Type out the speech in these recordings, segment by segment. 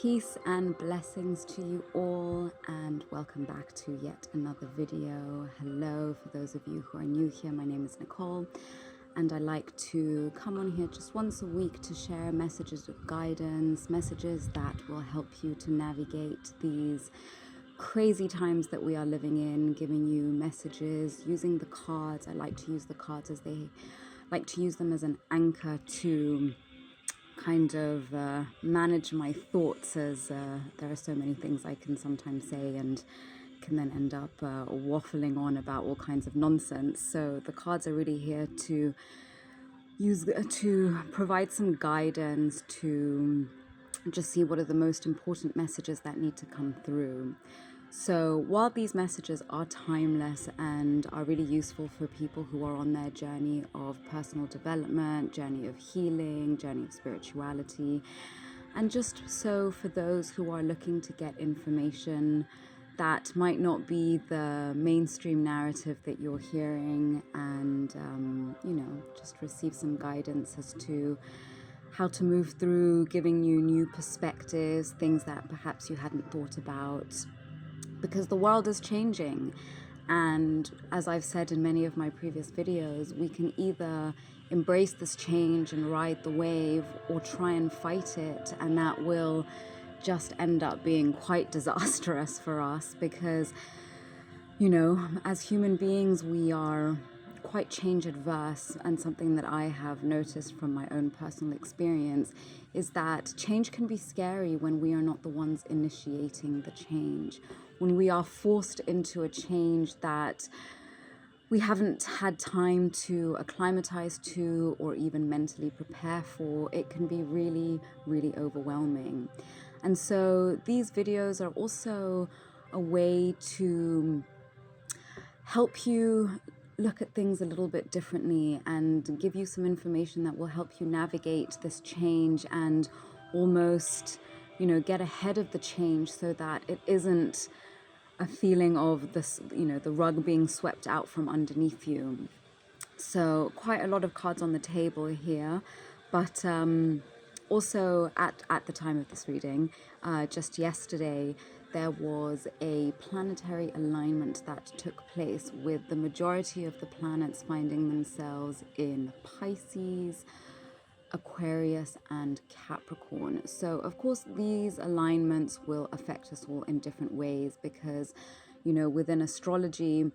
Peace and blessings to you all, and welcome back to yet another video. Hello, for those of you who are new here, my name is Nicole, and I like to come on here just once a week to share messages of guidance, messages that will help you to navigate these crazy times that we are living in, giving you messages, using the cards. I like to use the cards as them as an anchor to kind of manage my thoughts, as there are so many things I can sometimes say and can then end up waffling on about all kinds of nonsense. So the cards are really here to provide some guidance, to just see what are the most important messages that need to come through. So while these messages are timeless and are really useful for people who are on their journey of personal development, journey of healing, journey of spirituality, and just so for those who are looking to get information that might not be the mainstream narrative that you're hearing, and just receive some guidance as to how to move through, giving you new perspectives, things that perhaps you hadn't thought about, because the world is changing. And as I've said in many of my previous videos, we can either embrace this change and ride the wave, or try and fight it, and that will just end up being quite disastrous for us, because as human beings we are quite change adverse. And something that I have noticed from my own personal experience is that change can be scary when we are not the ones initiating the change. When we are forced into a change that we haven't had time to acclimatize to or even mentally prepare for, it can be really, really overwhelming. And so these videos are also a way to help you look at things a little bit differently and give you some information that will help you navigate this change and almost, get ahead of the change, so that it isn't a feeling of this, the rug being swept out from underneath you. So quite a lot of cards on the table here, but also at the time of this reading, just yesterday, there was a planetary alignment that took place, with the majority of the planets finding themselves in Pisces, Aquarius and Capricorn. So of course these alignments will affect us all in different ways, because within astrology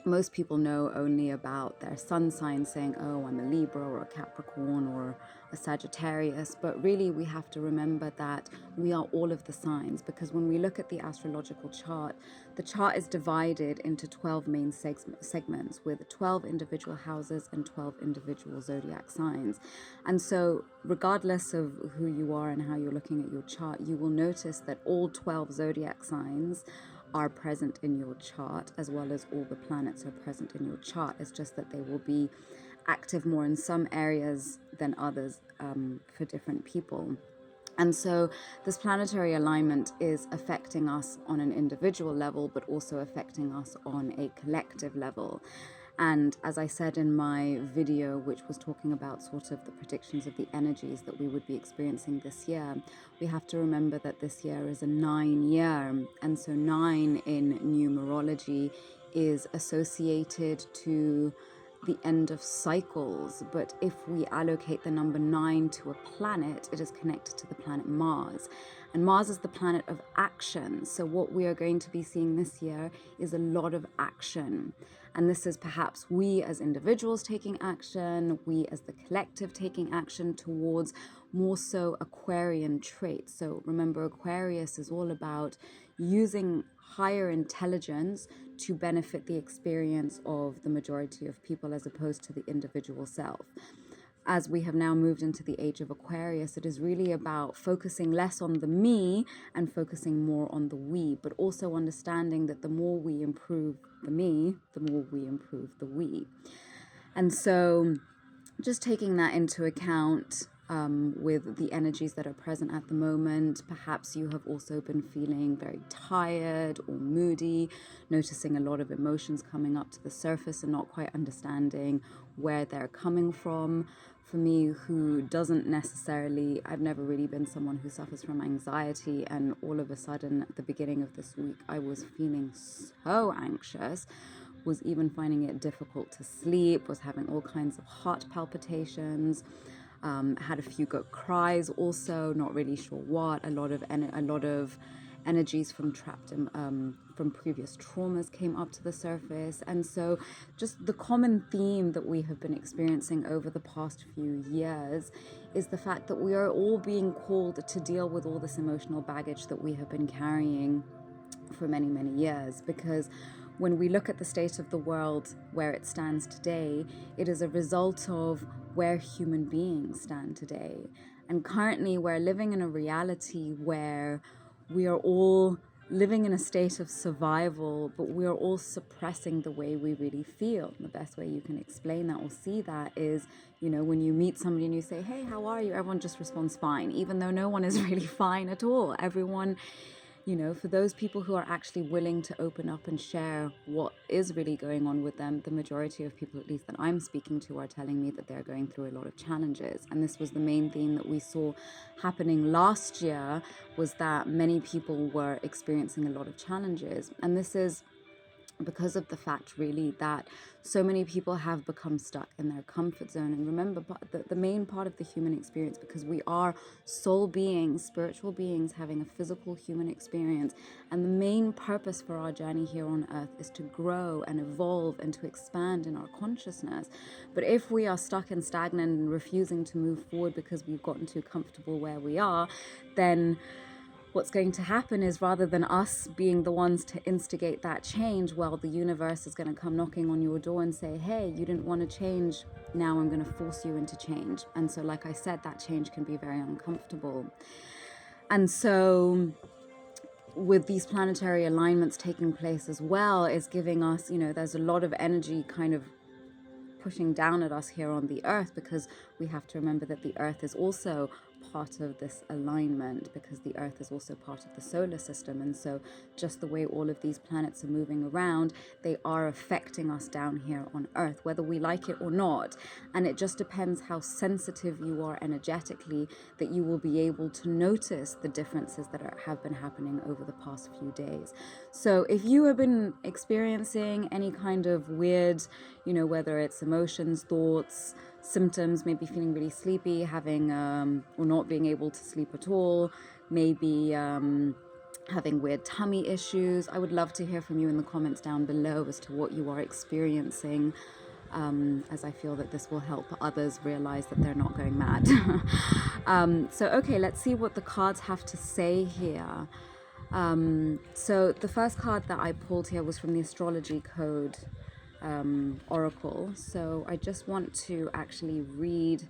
most people know only about their sun sign, saying, oh, I'm a Libra or a Capricorn or a Sagittarius. But really we have to remember that we are all of the signs, because when we look at the astrological chart, the chart is divided into 12 main segments with 12 individual houses and 12 individual zodiac signs. And so regardless of who you are and how you're looking at your chart, you will notice that all 12 zodiac signs are present in your chart, as well as all the planets are present in your chart. It's just that they will be active more in some areas than others for different people. And so this planetary alignment is affecting us on an individual level, but also affecting us on a collective level. And as I said in my video, which was talking about sort of the predictions of the energies that we would be experiencing this year, we have to remember that this year is a 9 year. And so 9 in numerology is associated to the end of cycles. But if we allocate the number 9 to a planet, it is connected to the planet Mars. And Mars is the planet of action. So what we are going to be seeing this year is a lot of action. And this is perhaps we as individuals taking action, we as the collective taking action towards more so Aquarian traits. So remember, Aquarius is all about using higher intelligence to benefit the experience of the majority of people, as opposed to the individual self. As we have now moved into the age of Aquarius, it is really about focusing less on the me and focusing more on the we, but also understanding that the more we improve the me, the more we improve the we. And so just taking that into account, with the energies that are present at the moment, perhaps you have also been feeling very tired or moody, noticing a lot of emotions coming up to the surface and not quite understanding where they're coming from. for me who doesn't necessarily, I've never really been someone who suffers from anxiety, and all of a sudden at the beginning of this week I was feeling so anxious, was even finding it difficult to sleep, was having all kinds of heart palpitations, had a few good cries also, not really sure what, a lot of energies from from previous traumas came up to the surface. And so just the common theme that we have been experiencing over the past few years is the fact that we are all being called to deal with all this emotional baggage that we have been carrying for many, many years. Because when we look at the state of the world where it stands today, it is a result of where human beings stand today. And currently we're living in a reality where we are all living in a state of survival, but we are all suppressing the way we really feel. The best way you can explain that or see that is, when you meet somebody and you say, hey, how are you? Everyone just responds fine, even though no one is really fine at all. Everyone, for those people who are actually willing to open up and share what is really going on with them, the majority of people, at least that I'm speaking to, are telling me that they're going through a lot of challenges. And this was the main theme that we saw happening last year, was that many people were experiencing a lot of challenges. And this is because of the fact really that so many people have become stuck in their comfort zone. And remember, the main part of the human experience, because we are soul beings, spiritual beings having a physical human experience, and the main purpose for our journey here on earth is to grow and evolve and to expand in our consciousness. But if we are stuck and stagnant and refusing to move forward because we've gotten too comfortable where we are, then what's going to happen is, rather than us being the ones to instigate that change, well, the universe is going to come knocking on your door and say, hey, you didn't want to change, now I'm going to force you into change. And so, like I said, that change can be very uncomfortable. And so with these planetary alignments taking place as well, is giving us, there's a lot of energy kind of pushing down at us here on the earth, because we have to remember that the earth is also part of this alignment, because the earth is also part of the solar system. And so just the way all of these planets are moving around, they are affecting us down here on earth, whether we like it or not. And it just depends how sensitive you are energetically, that you will be able to notice the differences that have been happening over the past few days. So if you have been experiencing any kind of weird, whether it's emotions, thoughts, symptoms, maybe feeling really sleepy, having or not being able to sleep at all, maybe having weird tummy issues, I would love to hear from you in the comments down below as to what you are experiencing, as I feel that this will help others realize that they're not going mad. So okay, let's see what the cards have to say here. So the first card that I pulled here was from the astrology code oracle. So I just want to actually read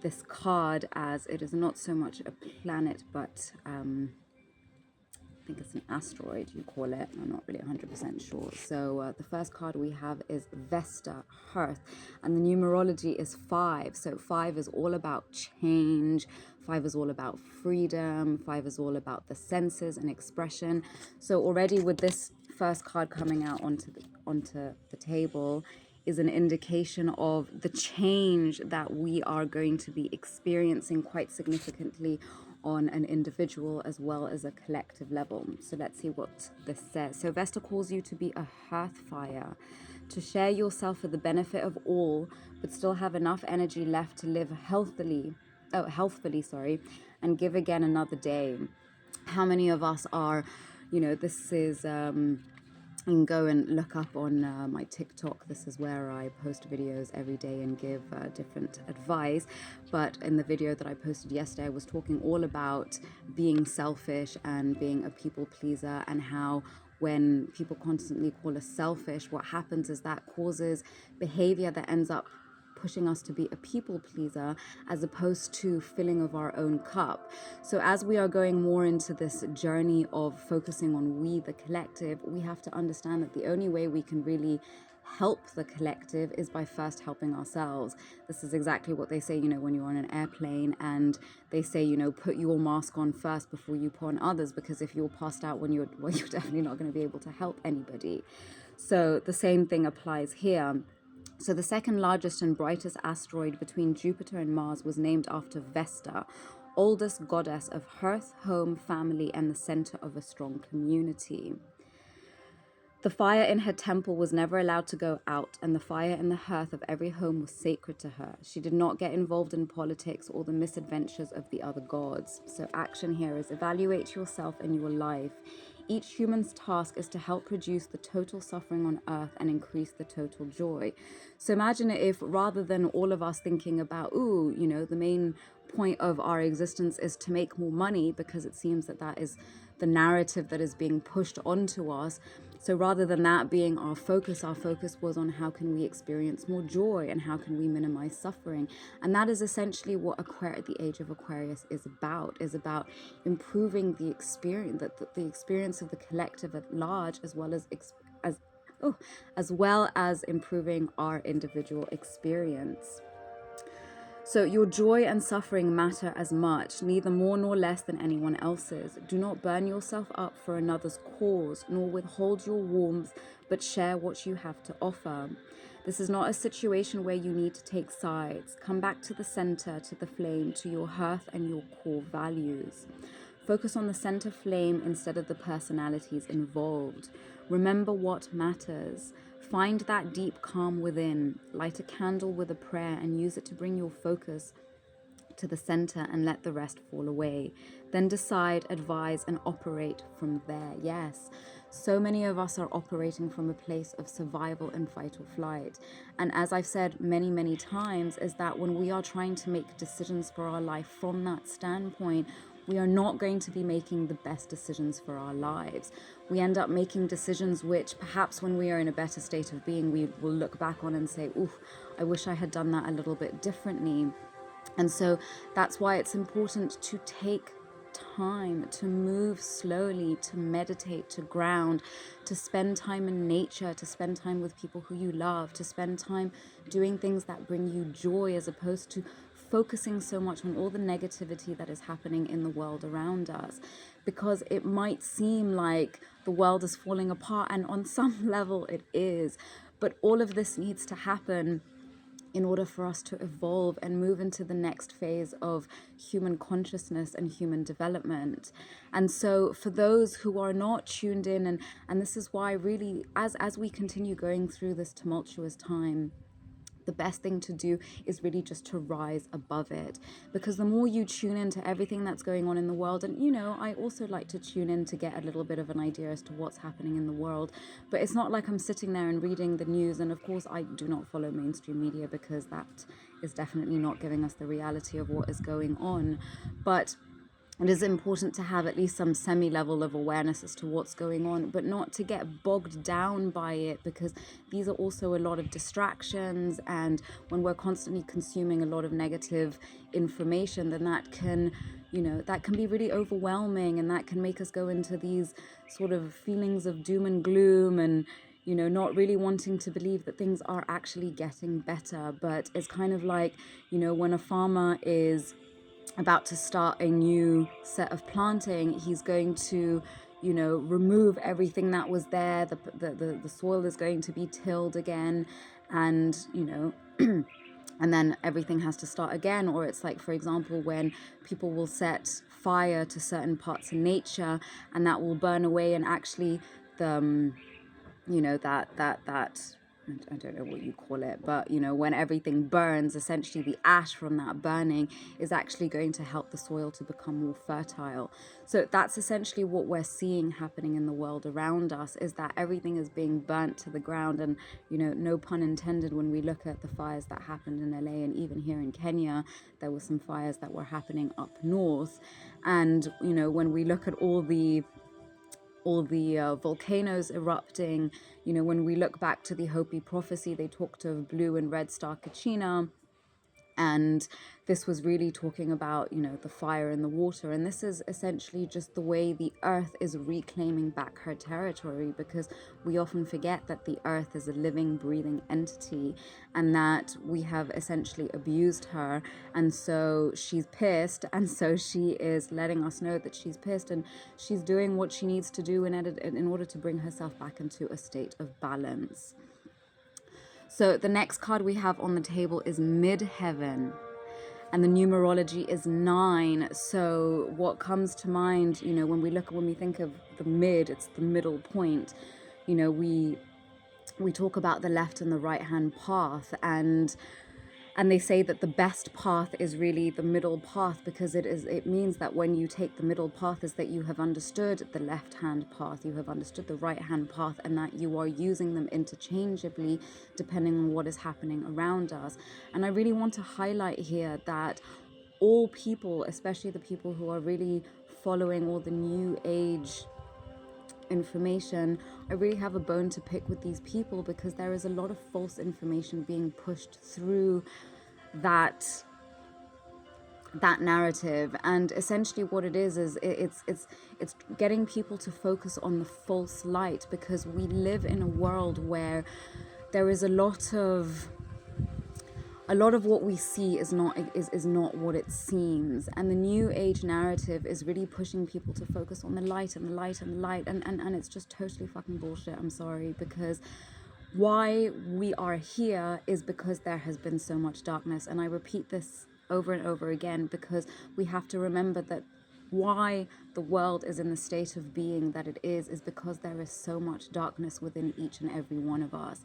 this card, as it is not so much a planet, but I think it's an asteroid, you call it. I'm not really 100% sure. So the first card we have is Vesta, Hearth, and the numerology is 5. So 5 is all about change. 5 is all about freedom. 5 is all about the senses and expression. So already with this first card coming out onto the table is an indication of the change that we are going to be experiencing quite significantly on an individual as well as a collective level. So let's see what this says. So Vesta calls you to be a hearth fire, to share yourself for the benefit of all, but still have enough energy left to live healthfully, and give again another day. How many of us are, this is you can go and look up on my TikTok. This is where I post videos every day and give different advice. But in the video that I posted yesterday, I was talking all about being selfish and being a people pleaser, and how when people constantly call us selfish, what happens is that causes behavior that ends up pushing us to be a people pleaser, as opposed to filling of our own cup. So as we are going more into this journey of focusing on we, the collective, we have to understand that the only way we can really help the collective is by first helping ourselves. This is exactly what they say, when you're on an airplane and they say, put your mask on first before you put on others, because if you're passed out when you're definitely not going to be able to help anybody. So the same thing applies here. So the second largest and brightest asteroid between Jupiter and Mars was named after Vesta, oldest goddess of hearth, home, family, and the center of a strong community. The fire in her temple was never allowed to go out, and the fire in the hearth of every home was sacred to her. She did not get involved in politics or the misadventures of the other gods. So action here is evaluate yourself and your life. Each human's task is to help reduce the total suffering on earth and increase the total joy. So imagine if rather than all of us thinking about, the main point of our existence is to make more money, because it seems that that is the narrative that is being pushed onto us. So rather than that being our focus was on how can we experience more joy and how can we minimize suffering. And that is essentially what the age of Aquarius is about improving the experience, the experience of the collective at large, as well as improving our individual experience. So your joy and suffering matter as much, neither more nor less than anyone else's. Do not burn yourself up for another's cause, nor withhold your warmth, but share what you have to offer. This is not a situation where you need to take sides. Come back to the center, to the flame, to your hearth and your core values. Focus on the center flame instead of the personalities involved. Remember what matters. Find that deep calm within. Light a candle with a prayer and use it to bring your focus to the center and let the rest fall away. Then decide, advise, and operate from there. Yes, so many of us are operating from a place of survival and fight or flight. And as I've said many, many times, is that when we are trying to make decisions for our life from that standpoint, we are not going to be making the best decisions for our lives. We end up making decisions which perhaps when we are in a better state of being, we will look back on and say, oof, I wish I had done that a little bit differently. And so that's why it's important to take time, to move slowly, to meditate, to ground, to spend time in nature, to spend time with people who you love, to spend time doing things that bring you joy, as opposed to focusing so much on all the negativity that is happening in the world around us. Because it might seem like the world is falling apart, and on some level it is, but all of this needs to happen in order for us to evolve and move into the next phase of human consciousness and human development. And so for those who are not tuned in, and this is why really, as we continue going through this tumultuous time, the best thing to do is really just to rise above it, because the more you tune into everything that's going on in the world, and I also like to tune in to get a little bit of an idea as to what's happening in the world, but it's not like I'm sitting there and reading the news. And of course I do not follow mainstream media, because that is definitely not giving us the reality of what is going on. But it is important to have at least some semi-level of awareness as to what's going on, but not to get bogged down by it, because these are also a lot of distractions. And when we're constantly consuming a lot of negative information, then that can be really overwhelming, and that can make us go into these sort of feelings of doom and gloom, and not really wanting to believe that things are actually getting better. But it's kind of like, when a farmer is about to start a new set of planting, he's going to remove everything that was there. The soil is going to be tilled again, and and then everything has to start again. Or it's like, for example, when people will set fire to certain parts in nature, and that will burn away, and actually the that I don't know what you call it, but when everything burns, essentially the ash from that burning is actually going to help the soil to become more fertile. So that's essentially what we're seeing happening in the world around us, is that everything is being burnt to the ground. And no pun intended, when we look at the fires that happened in LA, and even here in Kenya, there were some fires that were happening up north. And when we look at all the volcanoes erupting, when we look back to the Hopi prophecy, they talked of blue and red star Kachina. And this was really talking about, the fire and the water. And this is essentially just the way the earth is reclaiming back her territory, because we often forget that the earth is a living, breathing entity, and that we have essentially abused her. And so she's pissed. And so she is letting us know that she's pissed, and she's doing what she needs to do in order to bring herself back into a state of balance. So the next card we have on the table is midheaven, and the numerology is 9. So what comes to mind, you know, when we think of the mid, it's the middle point. You know, we talk about the left and the right hand path, and they say that the best path is really the middle path, because it means that when you take the middle path is that you have understood the left hand path, you have understood the right hand path, and that you are using them interchangeably depending on what is happening around us. And I really want to highlight here that all people, especially the people who are really following all the new age information, I really have a bone to pick with these people, because there is a lot of false information being pushed through that narrative. And essentially what it is it's getting people to focus on the false light, because we live in a world where there is a lot of what we see is not what it seems. And the new age narrative is really pushing people to focus on the light and the light and the light, and it's just totally fucking bullshit. I'm sorry, because why we are here is because there has been so much darkness. And I repeat this over and over again, because we have to remember that why the world is in the state of being that it is because there is so much darkness within each and every one of us.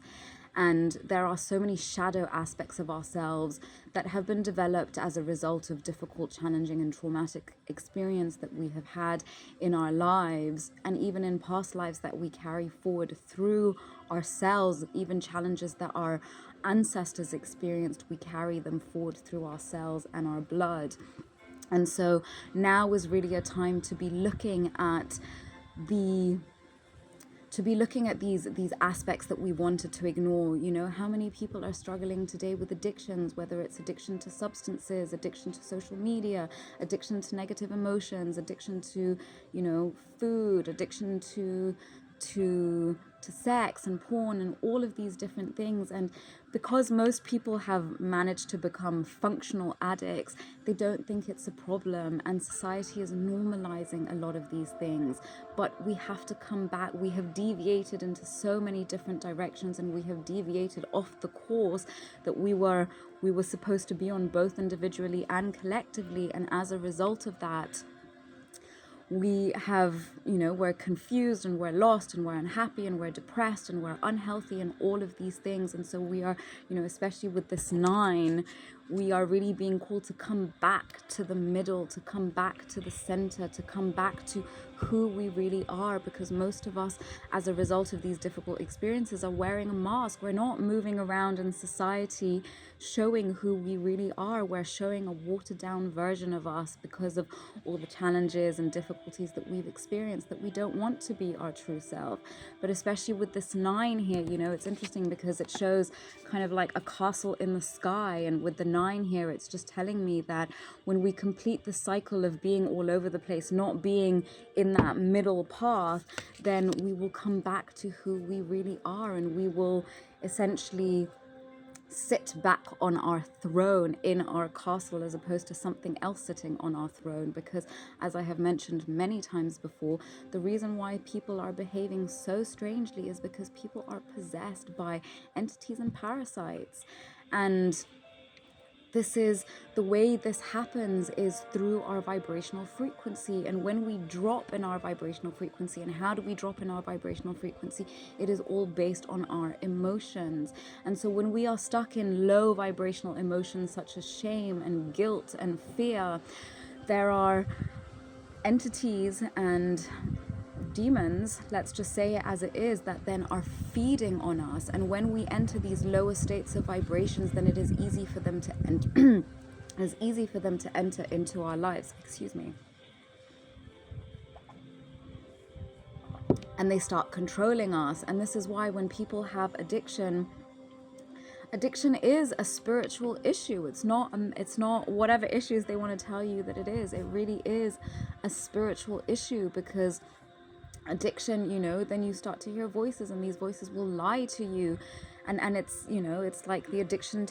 And there are so many shadow aspects of ourselves that have been developed as a result of difficult, challenging, and traumatic experience that we have had in our lives, and even in past lives that we carry forward through ourselves. Even challenges that our ancestors experienced, we carry them forward through our cells and our blood. And so now is really a time to be looking at these aspects that we wanted to ignore. You know, how many people are struggling today with addictions, whether it's addiction to substances, addiction to social media, addiction to negative emotions, addiction to, you know, food, addiction to sex and porn and all of these different things. And because most people have managed to become functional addicts, they don't think it's a problem, and society is normalizing a lot of these things. But we have to come back. We have deviated into so many different directions, and we have deviated off the course that we were supposed to be on, both individually and collectively. And as a result of that, we have, you know, we're confused and we're lost and we're unhappy and we're depressed and we're unhealthy and all of these things. And so we are, you know, especially with this 9, we are really being called to come back to the middle, to come back to the center, to come back to who we really are. Because most of us, as a result of these difficult experiences, are wearing a mask. We're not moving around in society showing who we really are. We're showing a watered down version of us because of all the challenges and difficulties that we've experienced, that we don't want to be our true self. But especially with this 9 here, you know, it's interesting because it shows kind of like a castle in the sky. And with the 9 here, it's just telling me that when we complete the cycle of being all over the place, not being in that middle path, then we will come back to who we really are, and we will essentially sit back on our throne in our castle, as opposed to something else sitting on our throne. Because, as I have mentioned many times before, the reason why people are behaving so strangely is because people are possessed by entities and parasites. And this is the way this happens, is through our vibrational frequency. And when we drop in our vibrational frequency, and how do we drop in our vibrational frequency? It is all based on our emotions. And so when we are stuck in low vibrational emotions such as shame and guilt and fear, there are entities and demons, let's just say it as it is, that then are feeding on us. And when we enter these lower states of vibrations, then it is easy for them to enter into our lives. Excuse me. And they start controlling us. And this is why when people have addiction is a spiritual issue. It's not whatever issues they want to tell you that it is. It really is a spiritual issue, because addiction, you know, then you start to hear voices, and these voices will lie to you, and it's, you know, it's like the addiction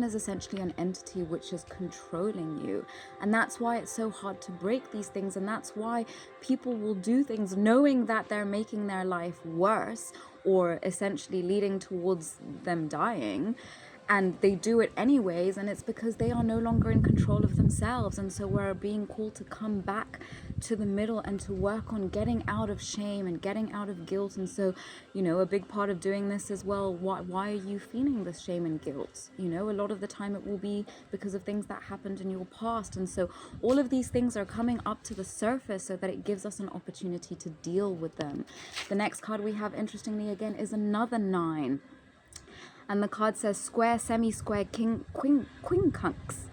is essentially an entity which is controlling you. And that's why it's so hard to break these things. And that's why people will do things knowing that they're making their life worse, or essentially leading towards them dying, and they do it anyways, and it's because they are no longer in control of themselves. And so we're being called to come back to the middle and to work on getting out of shame and getting out of guilt. And so, a big part of doing this as well, why are you feeling this shame and guilt? A lot of the time it will be because of things that happened in your past. And so all of these things are coming up to the surface so that it gives us an opportunity to deal with them. The next card we have, interestingly again, is another 9. And the card says square, semi-square, king, queen, quincunx,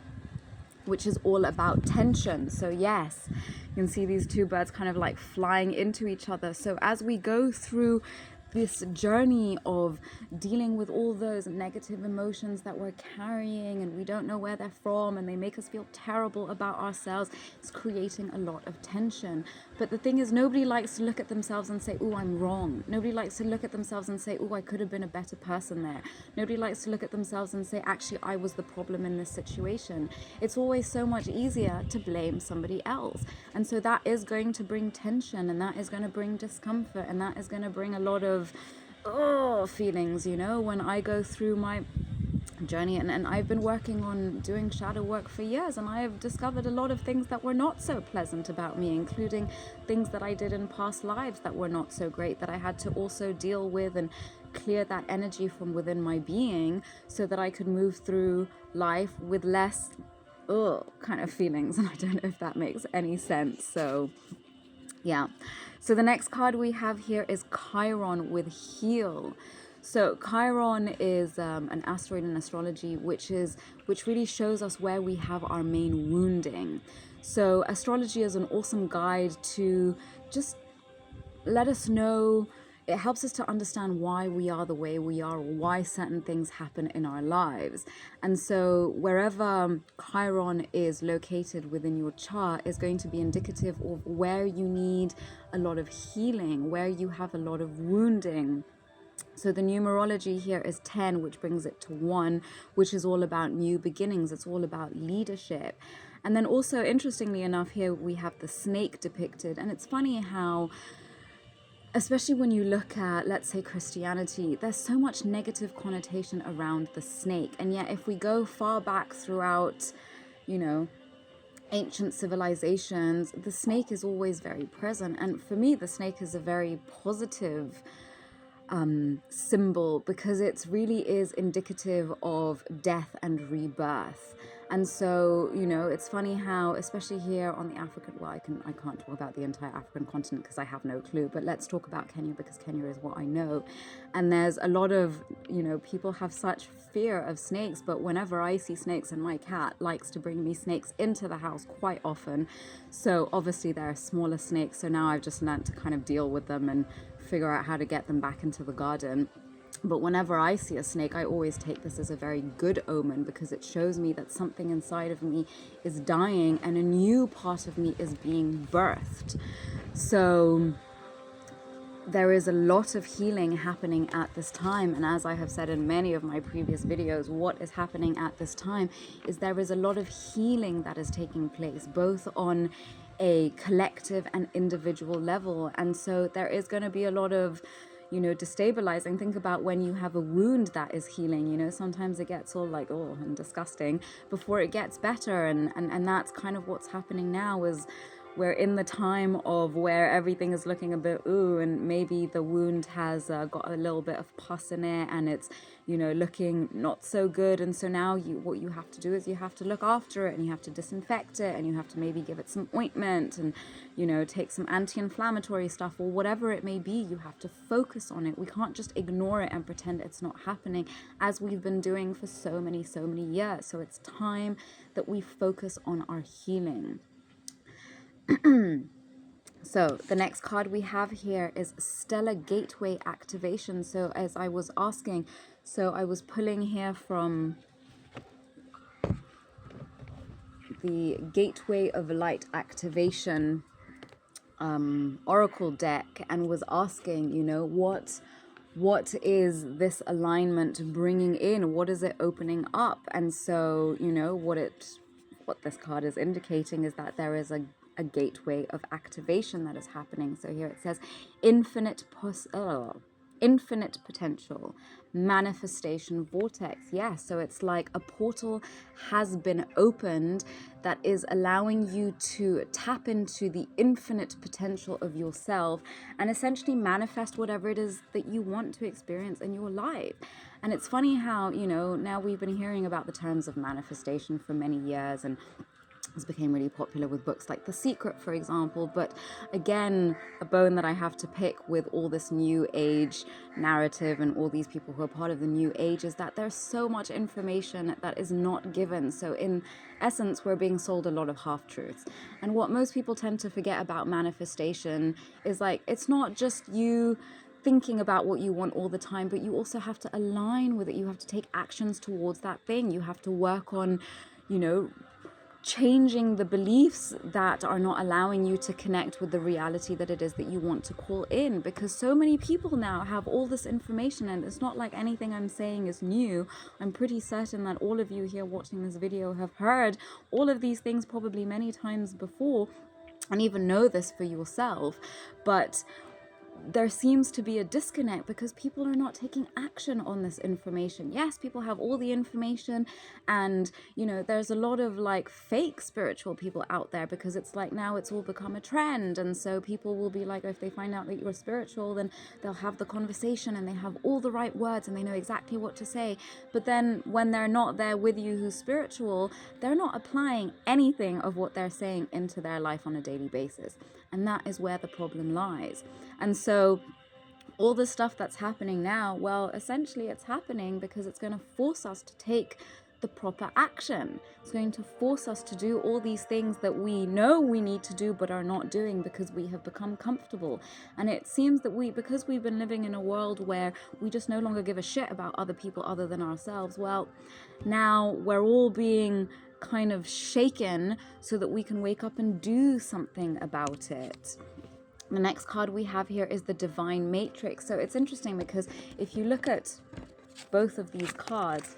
which is all about tension. So yes, you can see these two birds kind of like flying into each other. So as we go through this journey of dealing with all those negative emotions that we're carrying and we don't know where they're from and they make us feel terrible about ourselves, it's creating a lot of tension. But the thing is, nobody likes to look at themselves and say, oh, I'm wrong. Nobody likes to look at themselves and say, oh, I could have been a better person there. Nobody likes to look at themselves and say, actually, I was the problem in this situation. It's always so much easier to blame somebody else. And so that is going to bring tension, and that is going to bring discomfort, and that is going to bring a lot of feelings, when I go through my journey. And I've been working on doing shadow work for years, and I have discovered a lot of things that were not so pleasant about me, including things that I did in past lives that were not so great, that I had to also deal with and clear that energy from within my being so that I could move through life with less kind of feelings. And I don't know if that makes any sense. So yeah. So the next card we have here is Chiron with heal. So Chiron is an asteroid in astrology, which really shows us where we have our main wounding. So astrology is an awesome guide to just let us know. It helps us to understand why we are the way we are, or why certain things happen in our lives. And so wherever Chiron is located within your chart is going to be indicative of where you need a lot of healing, where you have a lot of wounding. So the numerology here is 10, which brings it to 1, which is all about new beginnings. It's all about leadership. And then also, interestingly enough, here we have the snake depicted. And it's funny how, especially when you look at, let's say, Christianity, there's so much negative connotation around the snake. And yet if we go far back throughout, ancient civilizations, the snake is always very present. And for me, the snake is a very positive symbol, because it really is indicative of death and rebirth. And so, it's funny how, especially here on the African, well, I can't talk about the entire African continent because I have no clue, but let's talk about Kenya, because Kenya is what I know. And there's a lot of, people have such fear of snakes, but whenever I see snakes, and my cat likes to bring me snakes into the house quite often. So obviously there are smaller snakes. So now I've just learned to kind of deal with them and figure out how to get them back into the garden. But whenever I see a snake, I always take this as a very good omen, because it shows me that something inside of me is dying and a new part of me is being birthed. So there is a lot of healing happening at this time. And as I have said in many of my previous videos, what is happening at this time is there is a lot of healing that is taking place, both on a collective and individual level. And so there is going to be a lot of destabilizing. Think about when you have a wound that is healing, sometimes it gets all like, oh, and disgusting before it gets better. And that's kind of what's happening now, is we're in the time of where everything is looking a bit and maybe the wound has got a little bit of pus in it, and it's looking not so good. And so now what you have to do is you have to look after it, and you have to disinfect it, and you have to maybe give it some ointment, and take some anti-inflammatory stuff, or whatever it may be. You have to focus on it. We can't just ignore it and pretend it's not happening, as we've been doing for so many years. So it's time that we focus on our healing. So the next card we have here is Stellar Gateway Activation. So as I was asking, so I was pulling here from the Gateway of Light Activation Oracle deck, and was asking, what is this alignment bringing in? What is it opening up? And so, what this card is indicating is that there is a gateway of activation that is happening. So here it says infinite infinite potential, manifestation vortex. Yes, so it's like a portal has been opened that is allowing you to tap into the infinite potential of yourself and essentially manifest whatever it is that you want to experience in your life. And it's funny how, now we've been hearing about the terms of manifestation for many years, and this became really popular with books like The Secret, for example. But again, a bone that I have to pick with all this new age narrative and all these people who are part of the new age is that there's so much information that is not given. So in essence, we're being sold a lot of half-truths. And what most people tend to forget about manifestation is like, it's not just you thinking about what you want all the time, but you also have to align with it. You have to take actions towards that thing. You have to work on, changing the beliefs that are not allowing you to connect with the reality that it is that you want to call in, because so many people now have all this information, and it's not like anything I'm saying is new. I'm pretty certain that all of you here watching this video have heard all of these things probably many times before and even know this for yourself, but there seems to be a disconnect because people are not taking action on this information. Yes, people have all the information, and there's a lot of like fake spiritual people out there, because it's like now it's all become a trend, and so people will be like, if they find out that you're spiritual, then they'll have the conversation and they have all the right words and they know exactly what to say. But then when they're not there with you who's spiritual, they're not applying anything of what they're saying into their life on a daily basis. And that is where the problem lies. And so all the stuff that's happening now, well, essentially it's happening because it's going to force us to take the proper action. It's going to force us to do all these things that we know we need to do but are not doing because we have become comfortable. And it seems that because we've been living in a world where we just no longer give a shit about other people other than ourselves, well, now we're all being kind of shaken so that we can wake up and do something about it. The next card we have here is the Divine Matrix. So it's interesting because if you look at both of these cards,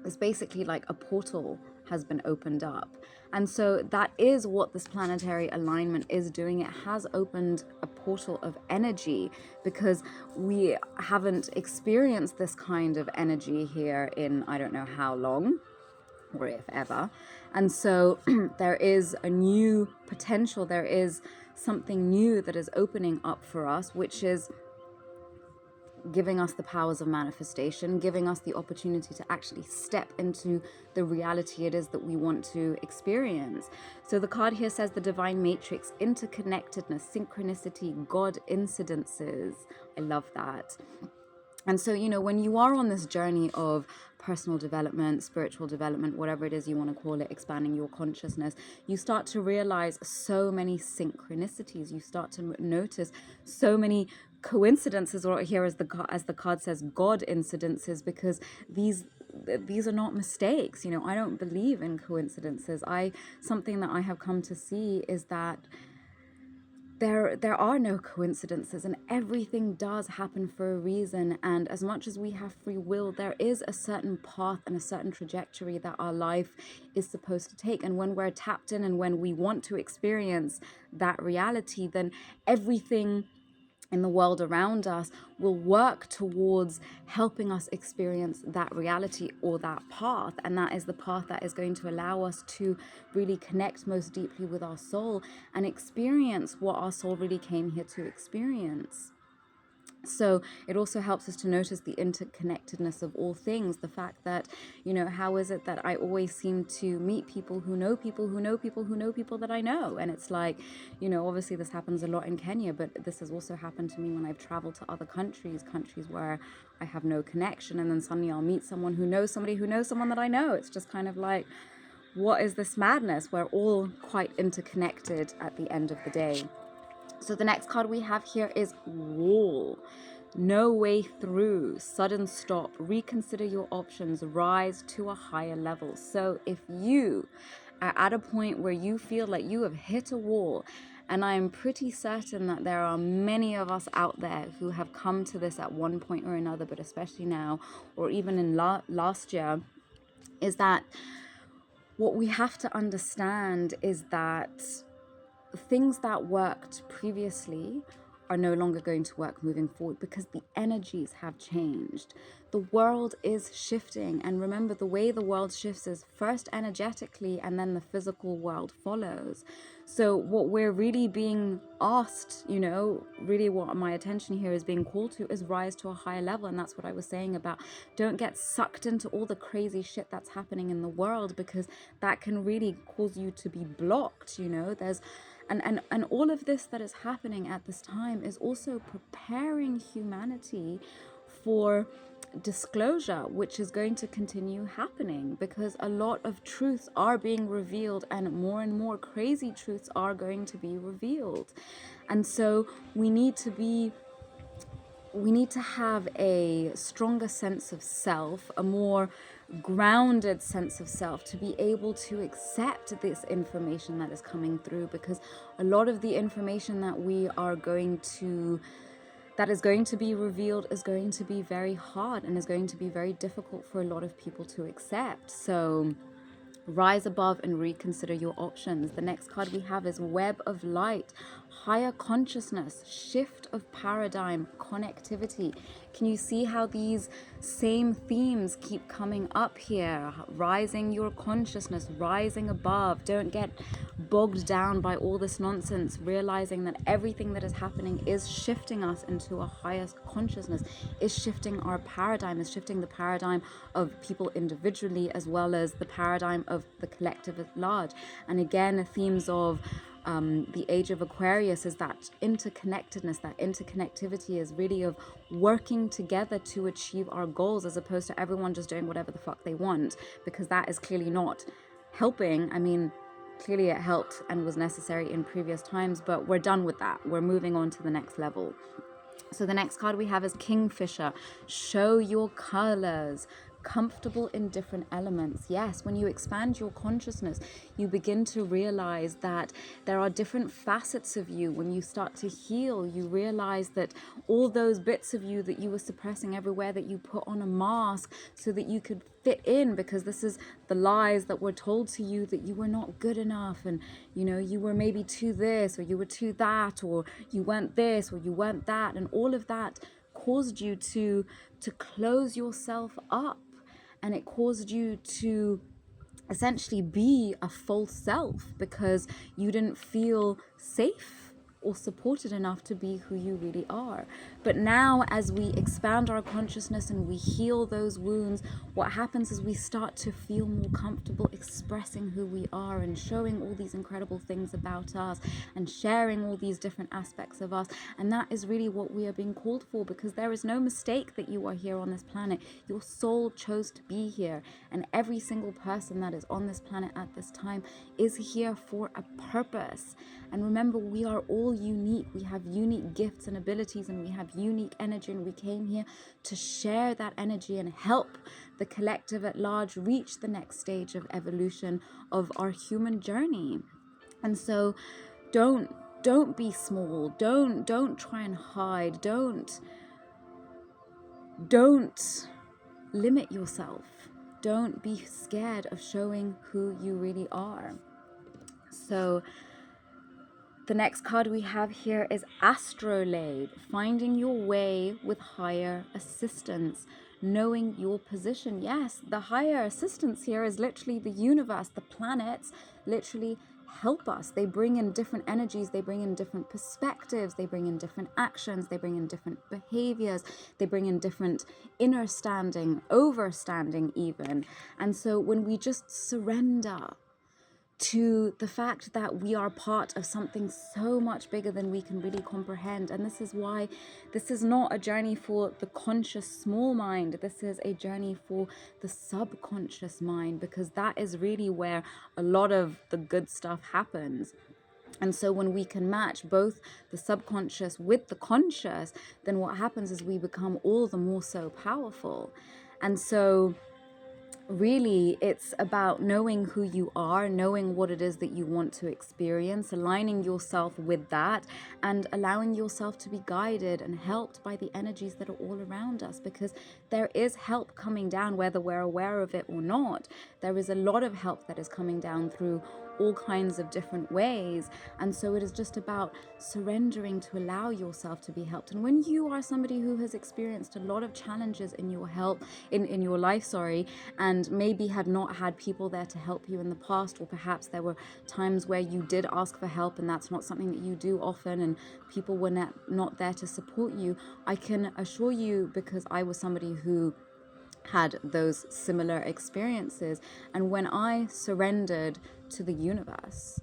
it's basically like a portal has been opened up. And so that is what this planetary alignment is doing. It has opened a portal of energy because we haven't experienced this kind of energy here in I don't know how long, or if ever. And so there is a new potential, there is something new that is opening up for us, which is giving us the powers of manifestation, giving us the opportunity to actually step into the reality it is that we want to experience. So the card here says the Divine Matrix, interconnectedness, synchronicity, God incidences. I love that. And so, when you are on this journey of personal development, spiritual development, whatever it is you want to call it, expanding your consciousness, you start to realize so many synchronicities. You start to notice so many coincidences, or here as the card says, God incidences, because these are not mistakes. I don't believe in coincidences. Something that I have come to see is that there are no coincidences, and everything does happen for a reason. And as much as we have free will, there is a certain path and a certain trajectory that our life is supposed to take. And when we're tapped in and when we want to experience that reality, then everything in the world around us will work towards helping us experience that reality or that path. And that is the path that is going to allow us to really connect most deeply with our soul and experience what our soul really came here to experience. So it also helps us to notice the interconnectedness of all things. The fact that, how is it that I always seem to meet people who know people who know people who know people that I know? And it's like, obviously this happens a lot in Kenya, but this has also happened to me when I've traveled to other countries where I have no connection. And then suddenly I'll meet someone who knows somebody who knows someone that I know. It's just kind of like, what is this madness? We're all quite interconnected at the end of the day. So the next card we have here is Wall. No way through, sudden stop, reconsider your options, rise to a higher level. So if you are at a point where you feel like you have hit a wall, and I am pretty certain that there are many of us out there who have come to this at one point or another, but especially now, or even in last year, is that what we have to understand is that things that worked previously are no longer going to work moving forward because the energies have changed. The world is shifting. And remember, the way the world shifts is first energetically and then the physical world follows. So what we're really being asked, really what my attention here is being called to is rise to a higher level. And that's what I was saying about don't get sucked into all the crazy shit that's happening in the world, because that can really cause you to be blocked. There's and all of this that is happening at this time is also preparing humanity for disclosure, which is going to continue happening, because a lot of truths are being revealed and more crazy truths are going to be revealed. And so we need to have a stronger sense of self, a more grounded sense of self, to be able to accept this information that is coming through, because a lot of the information that is going to be revealed is going to be very hard and is going to be very difficult for a lot of people to accept. So rise above and reconsider your options. The next card we have is Web of Light, higher consciousness, shift of paradigm, connectivity. Can you see how these same themes keep coming up here? Rising your consciousness, rising above. Don't get bogged down by all this nonsense, realizing that everything that is happening is shifting us into a higher consciousness, is shifting our paradigm, is shifting the paradigm of people individually as well as the paradigm of the collective at large. And again, the themes of the age of Aquarius is that interconnectedness, that interconnectivity is really of working together to achieve our goals, as opposed to everyone just doing whatever the fuck they want, because that is clearly not helping. I mean, clearly it helped and was necessary in previous times, but we're done with that. We're moving on to the next level. So the next card we have is Kingfisher. Show your colors. Comfortable in different elements. Yes, when you expand your consciousness, you begin to realize that there are different facets of you. When you start to heal, you realize that all those bits of you that you were suppressing everywhere, that you put on a mask so that you could fit in, because this is the lies that were told to you, that you were not good enough, and you were maybe too this, or you were too that, or you weren't this, or you weren't that, and all of that caused you to close yourself up. And it caused you to essentially be a false self, because you didn't feel safe or supported enough to be who you really are. But now, as we expand our consciousness and we heal those wounds, what happens is we start to feel more comfortable expressing who we are and showing all these incredible things about us and sharing all these different aspects of us. And that is really what we are being called for, because there is no mistake that you are here on this planet. Your soul chose to be here, and every single person that is on this planet at this time is here for a purpose. And remember, we are all unique. We have unique gifts and abilities, and we have unique energy, and we came here to share that energy and help the collective at large reach the next stage of evolution of our human journey. And so don't be small. Don't try and hide. Don't limit yourself. Don't be scared of showing who you really are. So the next card we have here is Astrolabe, finding your way with higher assistance, knowing your position. Yes, the higher assistance here is literally the universe. The planets literally help us. They bring in different energies, they bring in different perspectives, they bring in different actions, they bring in different behaviors, they bring in different inner standing, overstanding even. And so when we just surrender to the fact that we are part of something so much bigger than we can really comprehend. And this is why this is not a journey for the conscious small mind. This is a journey for the subconscious mind, because that is really where a lot of the good stuff happens. And so when we can match both the subconscious with the conscious, then what happens is we become all the more so powerful. And so really, it's about knowing who you are, knowing what it is that you want to experience, aligning yourself with that, and allowing yourself to be guided and helped by the energies that are all around us, because there is help coming down, whether we're aware of it or not. There is a lot of help that is coming down through all kinds of different ways. And so it is just about surrendering to allow yourself to be helped. And when you are somebody who has experienced a lot of challenges in your health, in your life, and maybe had not had people there to help you in the past, or perhaps there were times where you did ask for help and that's not something that you do often, and people were not there to support you, I can assure you, because I was somebody who had those similar experiences, and when I surrendered to the universe,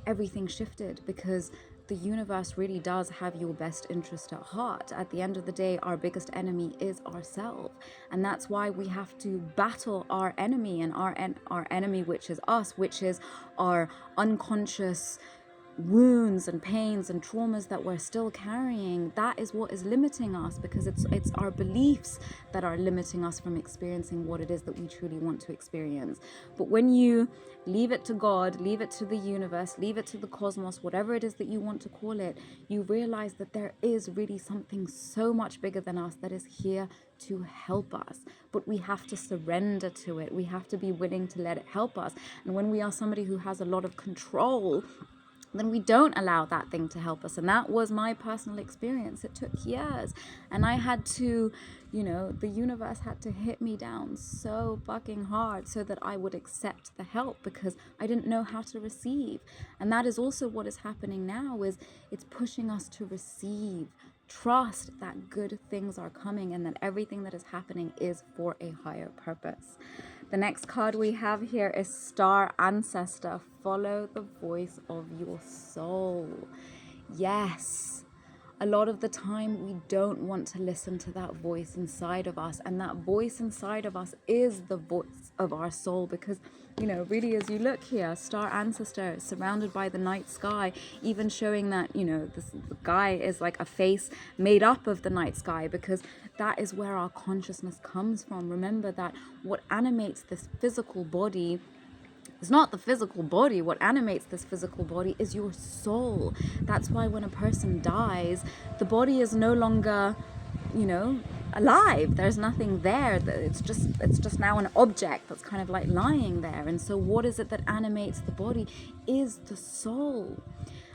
everything shifted, because the universe really does have your best interest at heart. At the end of the day, our biggest enemy is ourselves, and that's why we have to battle our enemy, and our enemy, which is us, which is our unconscious wounds and pains and traumas that we're still carrying. That is what is limiting us, because it's our beliefs that are limiting us from experiencing what it is that we truly want to experience. But when you leave it to God, leave it to the universe, leave it to the cosmos, whatever it is that you want to call it, you realize that there is really something so much bigger than us that is here to help us. But we have to surrender to it. We have to be willing to let it help us. And when we are somebody who has a lot of control, then we don't allow that thing to help us. And that was my personal experience. It took years, and I had to, the universe had to hit me down so fucking hard so that I would accept the help, because I didn't know how to receive. And that is also what is happening now, is it's pushing us to receive. Trust that good things are coming, and that everything that is happening is for a higher purpose. The next card we have here is Star Ancestor. Follow the voice of your soul. Yes. A lot of the time we don't want to listen to that voice inside of us, and that voice inside of us is the voice of our soul, because really, as you look here, Star Ancestor surrounded by the night sky, even showing that this guy is like a face made up of the night sky, because that is where our consciousness comes from. Remember that what animates this physical body, it's not the physical body. What animates this physical body is your soul. That's why when a person dies, the body is no longer, alive. There's nothing there. It's just now an object that's kind of like lying there. And so what is it that animates the body is the soul.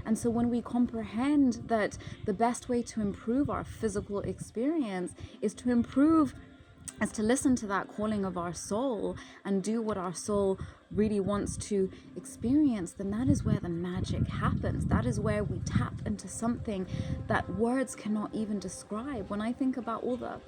And so when we comprehend that the best way to improve our physical experience is to listen to that calling of our soul and do what our soul really wants to experience, then that is where the magic happens. That is where we tap into something that words cannot even describe. When I think about all the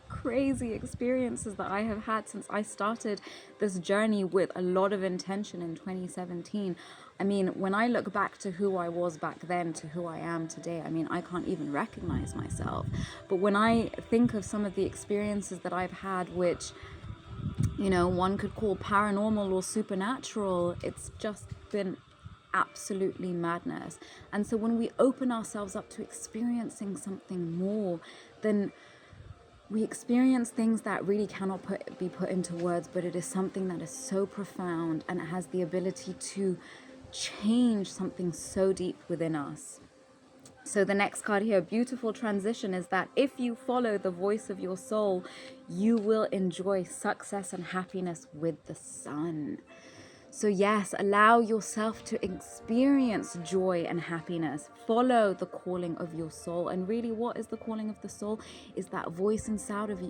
crazy experiences that I have had since I started this journey with a lot of intention in 2017, when I look back to who I was back then to who I am today, I can't even recognize myself. But when I think of some of the experiences that I've had, which, one could call paranormal or supernatural, it's just been absolutely madness. And so when we open ourselves up to experiencing something more, then we experience things that really cannot be put into words, but it is something that is so profound, and it has the ability to change something so deep within us. So the next card here, beautiful transition, is that if you follow the voice of your soul, you will enjoy success and happiness with the sun. So yes, allow yourself to experience joy and happiness. Follow the calling of your soul. And really, what is the calling of the soul? Is that voice inside of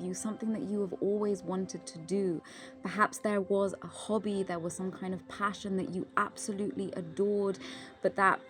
you, something that you have always wanted to do. Perhaps there was a hobby, there was some kind of passion that you absolutely adored, but that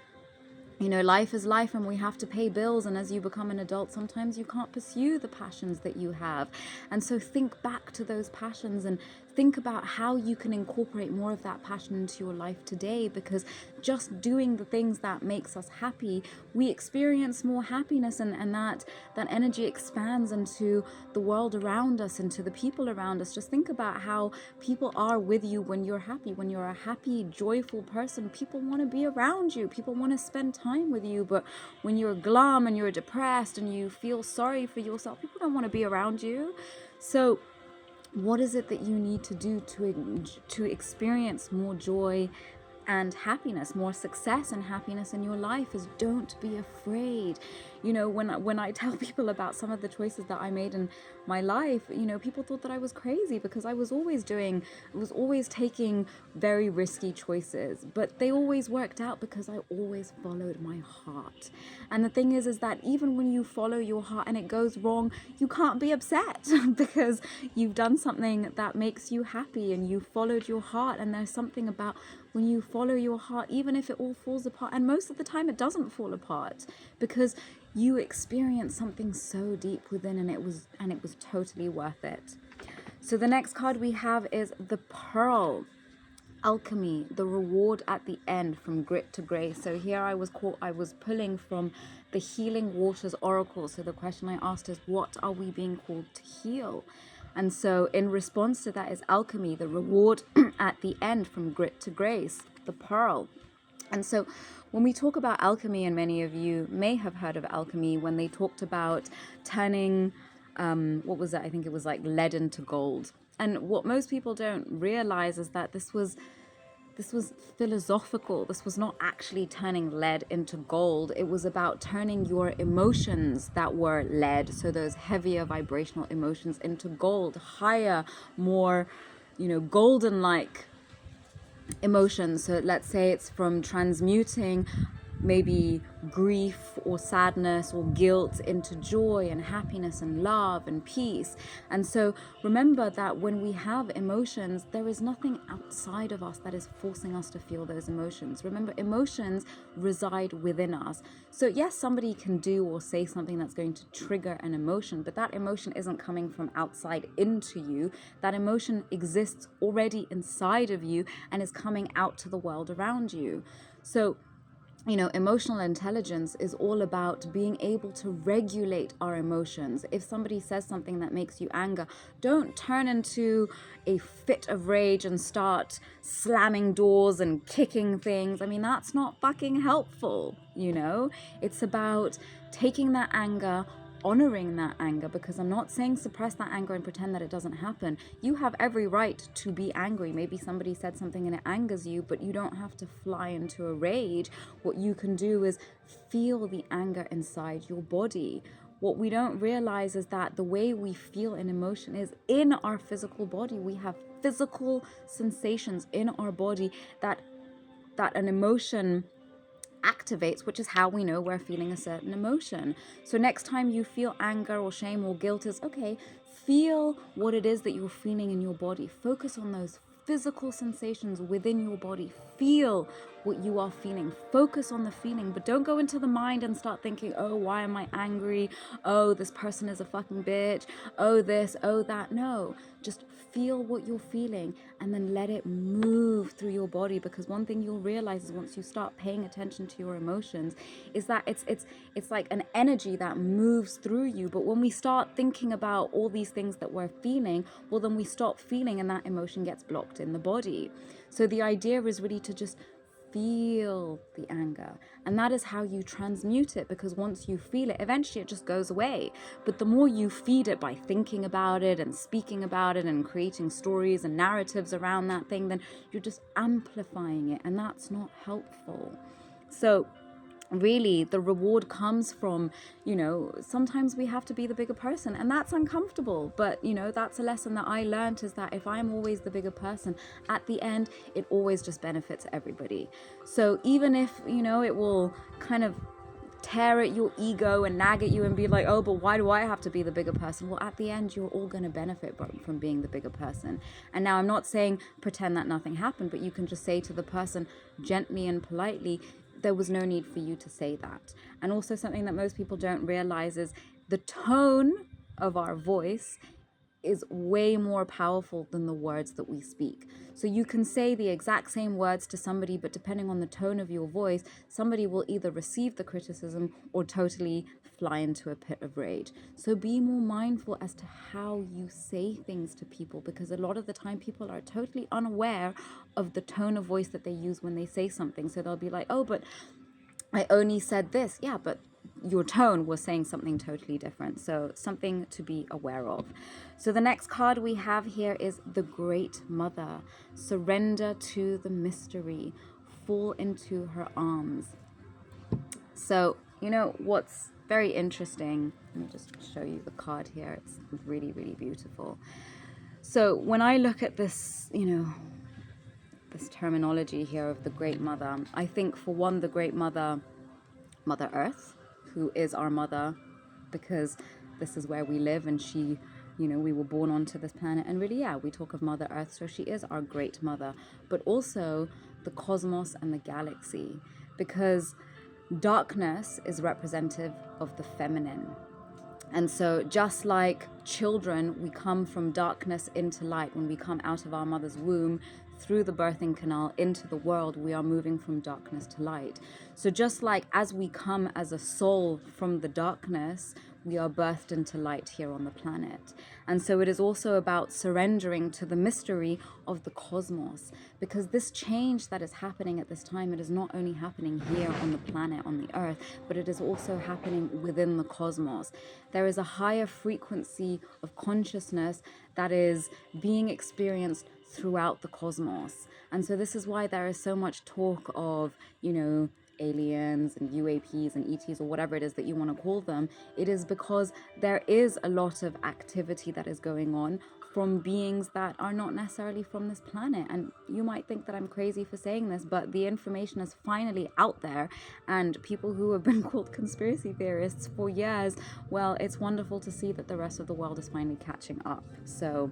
life is life, and we have to pay bills, and as you become an adult, sometimes you can't pursue the passions that you have. And so think back to those passions and think about how you can incorporate more of that passion into your life today, because just doing the things that makes us happy, we experience more happiness, and that energy expands into the world around us, into the people around us. Just think about how people are with you when you're happy. When you're a happy, joyful person, people want to be around you. People want to spend time with you. But when you're glum and you're depressed and you feel sorry for yourself, people don't want to be around you. So what is it that you need to do to experience more joy and happiness, more success and happiness in your life, is don't be afraid. You know, when I tell people about some of the choices that I made in my life, you know, people thought that I was crazy because I was always taking very risky choices, but they always worked out because I always followed my heart. And the thing is that even when you follow your heart and it goes wrong, you can't be upset because you've done something that makes you happy and you followed your heart. And there's something about when you follow your heart, even if it all falls apart, and most of the time it doesn't fall apart, because you experienced something so deep within, and it was totally worth it. So the next card we have is the Pearl. Alchemy, the reward at the end, from grit to grace. So here I was pulling from the Healing Waters Oracle. So the question I asked is, what are we being called to heal? And so in response to that is alchemy, the reward at the end, from grit to grace, the pearl. And so when we talk about alchemy, and many of you may have heard of alchemy when they talked about turning, what was that? I think it was like lead into gold. And what most people don't realize is that this was philosophical. This was not actually turning lead into gold. It was about turning your emotions that were lead, so those heavier vibrational emotions, into gold, higher, more, golden-like emotions. So let's say it's from transmuting maybe grief or sadness or guilt into joy and happiness and love and peace. And so remember that when we have emotions, there is nothing outside of us that is forcing us to feel those emotions. Remember, emotions reside within us. So yes, somebody can do or say something that's going to trigger an emotion, but that emotion isn't coming from outside into you. That emotion exists already inside of you and is coming out to the world around you. So emotional intelligence is all about being able to regulate our emotions. If somebody says something that makes you anger, don't turn into a fit of rage and start slamming doors and kicking things. I mean, that's not fucking helpful, It's about taking that anger, honoring that anger, because I'm not saying suppress that anger and pretend that it doesn't happen. You have every right to be angry. Maybe somebody said something and it angers you, but you don't have to fly into a rage. What you can do is feel the anger inside your body. What we don't realize is that the way we feel an emotion is in our physical body. We have physical sensations in our body that an emotion activates, which is how we know we're feeling a certain emotion. So next time you feel anger or shame or guilt, is okay, feel what it is that you're feeling in your body. Focus on those physical sensations within your body. Feel what you are feeling. Focus on the feeling, but don't go into the mind and start thinking, oh, why am I angry? Oh, this person is a fucking bitch. Oh, this, oh, that. No, just feel what you're feeling and then let it move through your body, because one thing you'll realize is once you start paying attention to your emotions is that it's like an energy that moves through you. But when we start thinking about all these things that we're feeling, well, then we stop feeling and that emotion gets blocked in the body. So the idea is really to just feel the anger, and that is how you transmute it, because once you feel it, eventually it just goes away. But the more you feed it by thinking about it and speaking about it and creating stories and narratives around that thing, then you're just amplifying it, and that's not helpful. So really the reward comes from, sometimes we have to be the bigger person, and that's uncomfortable, but that's a lesson that I learned, is that if I'm always the bigger person, at the end it always just benefits everybody. So even if it will kind of tear at your ego and nag at you and be like, oh, but why do I have to be the bigger person? Well, at the end you're all going to benefit from being the bigger person. And now I'm not saying pretend that nothing happened, but you can just say to the person gently and politely, there was no need for you to say that. And also something that most people don't realize is the tone of our voice is way more powerful than the words that we speak. So you can say the exact same words to somebody, but depending on the tone of your voice, somebody will either receive the criticism or totally fly into a pit of rage. So be more mindful as to how you say things to people, because a lot of the time people are totally unaware of the tone of voice that they use when they say something. So they'll be like, oh, but I only said this. Yeah, but your tone was saying something totally different. So something to be aware of. So the next card we have here is the Great Mother. Surrender to the mystery. fall into her arms. So, you know, what's very interesting, let me just show you the card here. It's really, really beautiful. So when I look at this, you know, this terminology here of the Great Mother, I think for one, the Great Mother, Mother Earth, who is our mother, because this is where we live, and she, you know, we were born onto this planet, and really, yeah, we talk of Mother Earth, so she is our great mother, but also the cosmos and the galaxy, because darkness is representative of the feminine. And so just like children, we come from darkness into light. When we come out of our mother's womb, through the birthing canal into the world, we are moving from darkness to light. So just like as we come as a soul from the darkness, we are birthed into light here on the planet. And so it is also about surrendering to the mystery of the cosmos, because this change that is happening at this time, it is not only happening here on the planet, on the earth, but it is also happening within the cosmos. There is a higher frequency of consciousness that is being experienced throughout the cosmos. And so this is why there is so much talk of, you know, aliens and UAPs and ETs, or whatever it is that you want to call them. It is because there is a lot of activity that is going on from beings that are not necessarily from this planet. And you might think that I'm crazy for saying this, but the information is finally out there, and people who have been called conspiracy theorists for years, well, it's wonderful to see that the rest of the world is finally catching up. So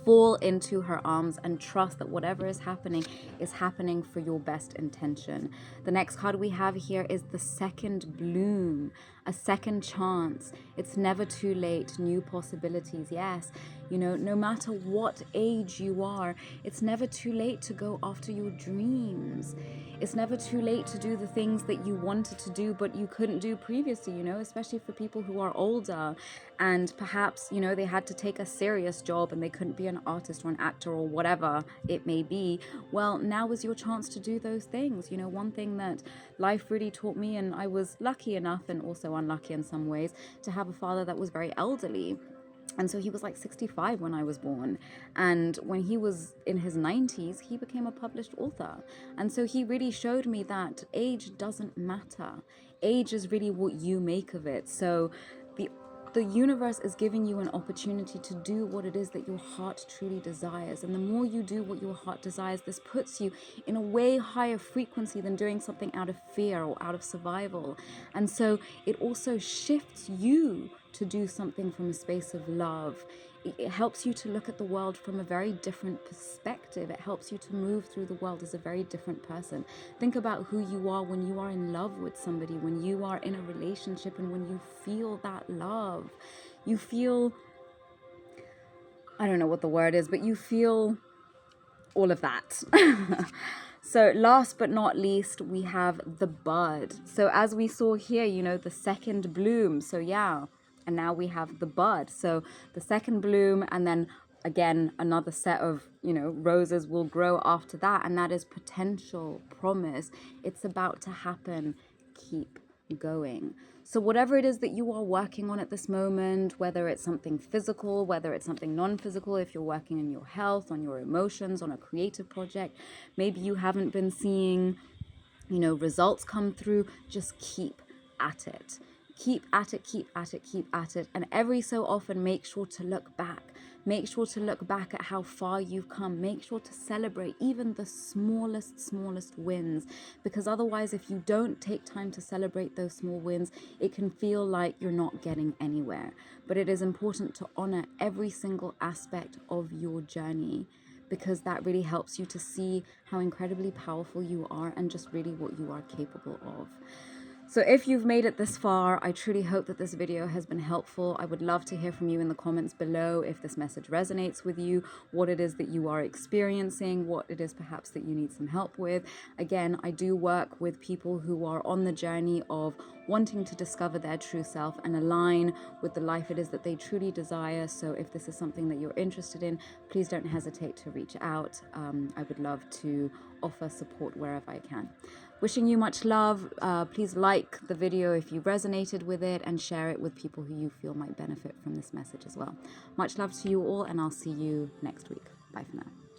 fall into her arms and trust that whatever is happening for your best intention. The next card we have here is the second bloom, a second chance. It's never too late, new possibilities. Yes, you know, no matter what age you are, it's never too late to go after your dreams. It's never too late to do the things that you wanted to do but you couldn't do previously, you know, especially for people who are older and perhaps, you know, they had to take a serious job and they couldn't be an artist or an actor or whatever it may be. Well, now is your chance to do those things. You know, one thing that life really taught me, and I was lucky enough and also unlucky in some ways to have a father that was very elderly. And so he was like 65 when I was born. And when he was in his 90s, he became a published author. And so he really showed me that age doesn't matter. Age is really what you make of it. So the universe is giving you an opportunity to do what it is that your heart truly desires. And the more you do what your heart desires, this puts you in a way higher frequency than doing something out of fear or out of survival. And so it also shifts you to do something from a space of love. It helps you to look at the world from a very different perspective. It helps you to move through the world as a very different person. Think about who you are when you are in love with somebody, when you are in a relationship, and when you feel that love. You feel, I don't know what the word is, but you feel all of that. So last but not least, we have the bud. So as we saw here, you know, the second bloom. So yeah. And now we have the bud. So the second bloom, and then again, another set of, you know, roses will grow after that. And that is potential, promise. It's about to happen. Keep going. So whatever it is that you are working on at this moment, whether it's something physical, whether it's something non-physical, if you're working on your health, on your emotions, on a creative project, maybe you haven't been seeing, you know, results come through, just keep at it. Keep at it, keep at it, keep at it. And every so often, make sure to look back. Make sure to look back at how far you've come. Make sure to celebrate even the smallest wins. Because otherwise, if you don't take time to celebrate those small wins, it can feel like you're not getting anywhere. But it is important to honor every single aspect of your journey, because that really helps you to see how incredibly powerful you are and just really what you are capable of. So if you've made it this far, I truly hope that this video has been helpful. I would love to hear from you in the comments below if this message resonates with you, what it is that you are experiencing, what it is perhaps that you need some help with. Again, I do work with people who are on the journey of wanting to discover their true self and align with the life it is that they truly desire. So if this is something that you're interested in, please don't hesitate to reach out. I would love to offer support wherever I can. Wishing you much love. Please like the video if you resonated with it, and share it with people who you feel might benefit from this message as well. Much love to you all, and I'll see you next week. Bye for now.